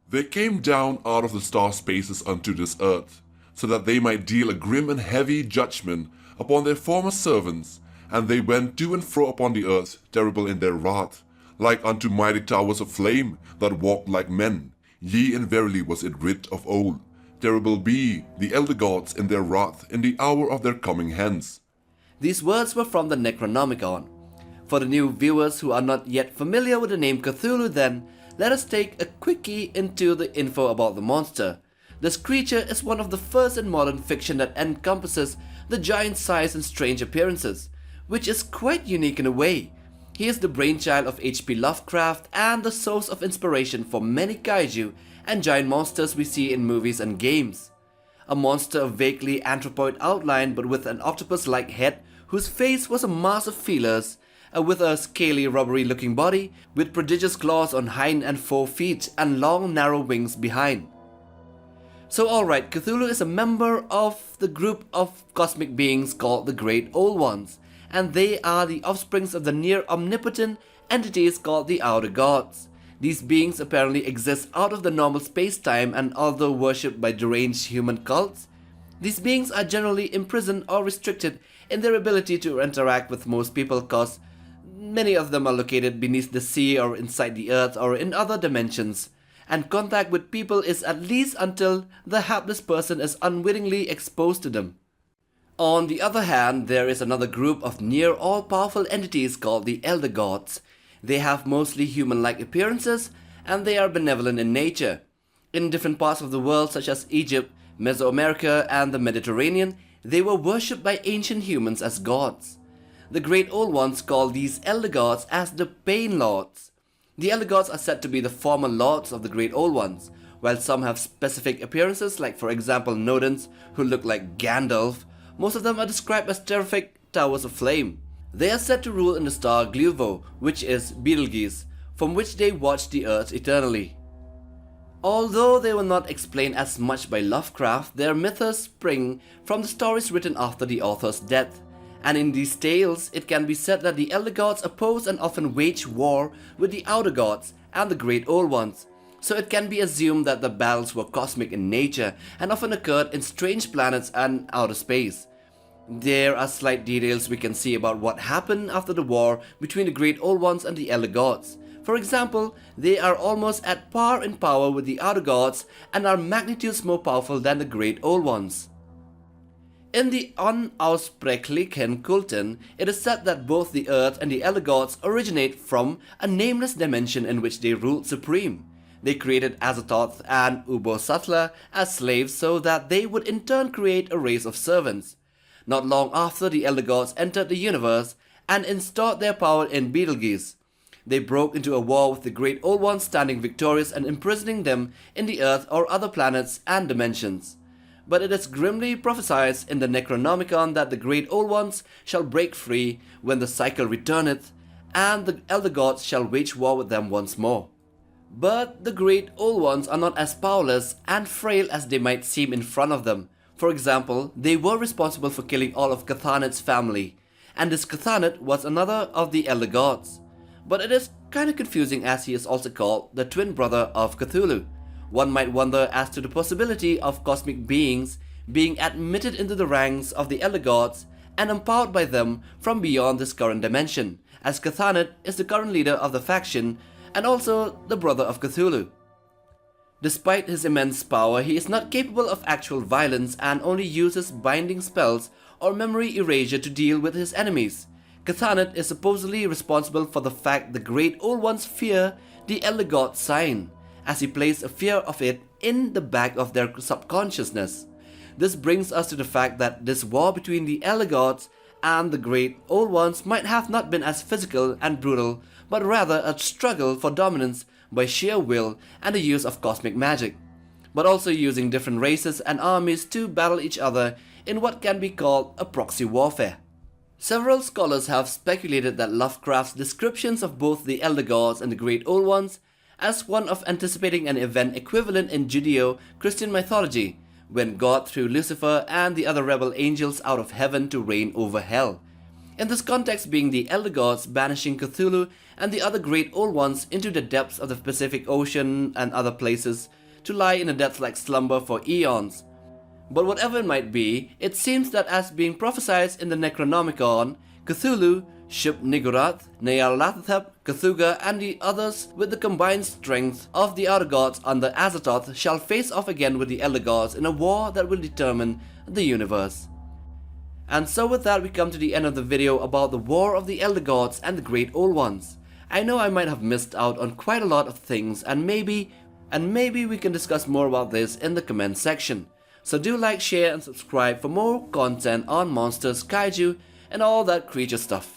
They came down out of the star spaces unto this earth, so that they might deal a grim and heavy judgment upon their former servants, and they went to and fro upon the earth, terrible in their wrath, like unto mighty towers of flame that walked like men. Yea, and verily was it writ of old, terrible be the elder gods in their wrath in the hour of their coming hence. These words were from the Necronomicon. For the new viewers who are not yet familiar with the name Cthulhu then, let us take a quickie into the info about the monster. This creature is one of the first in modern fiction that encompasses the giant size and strange appearances, which is quite unique in a way. He is the brainchild of H.P. Lovecraft and the source of inspiration for many kaiju and giant monsters we see in movies and games. A monster of vaguely anthropoid outline but with an octopus-like head whose face was a mass of feelers, with a scaly rubbery looking body with prodigious claws on hind and fore feet and long narrow wings behind. So alright, Cthulhu is a member of the group of cosmic beings called the Great Old Ones, and they are the offsprings of the near omnipotent entities called the Outer Gods. These beings apparently exist out of the normal space-time, and although worshipped by deranged human cults, these beings are generally imprisoned or restricted in their ability to interact with most people cause many of them are located beneath the sea or inside the earth or in other dimensions, and contact with people is at least until the hapless person is unwittingly exposed to them. On the other hand, there is another group of near all-powerful entities called the Elder Gods. They have mostly human-like appearances, and they are benevolent in nature. In different parts of the world such as Egypt, Mesoamerica, and the Mediterranean, they were worshipped by ancient humans as gods. The Great Old Ones call these Elder Gods as the Pain Lords. The Elder Gods are said to be the former lords of the Great Old Ones, while some have specific appearances like for example Nodens, who look like Gandalf. Most of them are described as terrific towers of flame. They are said to rule in the star Gleuvo, which is Betelgeuse, from which they watch the earth eternally. Although they were not explained as much by Lovecraft, their mythos spring from the stories written after the author's death. And in these tales, it can be said that the Elder Gods oppose and often wage war with the Outer Gods and the Great Old Ones, so it can be assumed that the battles were cosmic in nature and often occurred in strange planets and outer space. There are slight details we can see about what happened after the war between the Great Old Ones and the Elder Gods. For example, they are almost at par in power with the Outer Gods and are magnitudes more powerful than the Great Old Ones. In the Unaussprechlichen Kulten, it is said that both the Earth and the Elder Gods originate from a nameless dimension in which they ruled supreme. They created Azathoth and Ubosatla as slaves so that they would in turn create a race of servants. Not long after, the Elder Gods entered the universe and installed their power in Betelgeuse. They broke into a war with the Great Old Ones, standing victorious and imprisoning them in the Earth or other planets and dimensions. But it is grimly prophesied in the Necronomicon that the Great Old Ones shall break free when the cycle returneth, and the Elder Gods shall wage war with them once more. But the Great Old Ones are not as powerless and frail as they might seem in front of them. For example, they were responsible for killing all of Cathanet's family, and this Cathanet was another of the Elder Gods. But it is kinda confusing as he is also called the twin brother of Cthulhu. One might wonder as to the possibility of cosmic beings being admitted into the ranks of the Elder Gods and empowered by them from beyond this current dimension, as Cathanet is the current leader of the faction and also the brother of Cthulhu. Despite his immense power, he is not capable of actual violence and only uses binding spells or memory erasure to deal with his enemies. Cathanet is supposedly responsible for the fact the Great Old Ones fear the Elder God sign, as he placed a fear of it in the back of their subconsciousness. This brings us to the fact that this war between the Elder Gods and the Great Old Ones might have not been as physical and brutal, but rather a struggle for dominance by sheer will and the use of cosmic magic, but also using different races and armies to battle each other in what can be called a proxy warfare. Several scholars have speculated that Lovecraft's descriptions of both the Elder Gods and the Great Old Ones as one of anticipating an event equivalent in Judeo-Christian mythology, when God threw Lucifer and the other rebel angels out of heaven to reign over hell. In this context being the Elder Gods banishing Cthulhu and the other great old ones into the depths of the Pacific Ocean and other places to lie in a death-like slumber for eons. But whatever it might be, it seems that as being prophesied in the Necronomicon, Cthulhu, Shub-Niggurath, Nyarlathotep, Cthulhu and the others with the combined strength of the other gods under Azathoth shall face off again with the Elder Gods in a war that will determine the universe. And so with that we come to the end of the video about the War of the Elder Gods and the Great Old Ones. I know I might have missed out on quite a lot of things and maybe we can discuss more about this in the comment section. So do like, share and subscribe for more content on monsters, kaiju and all that creature stuff.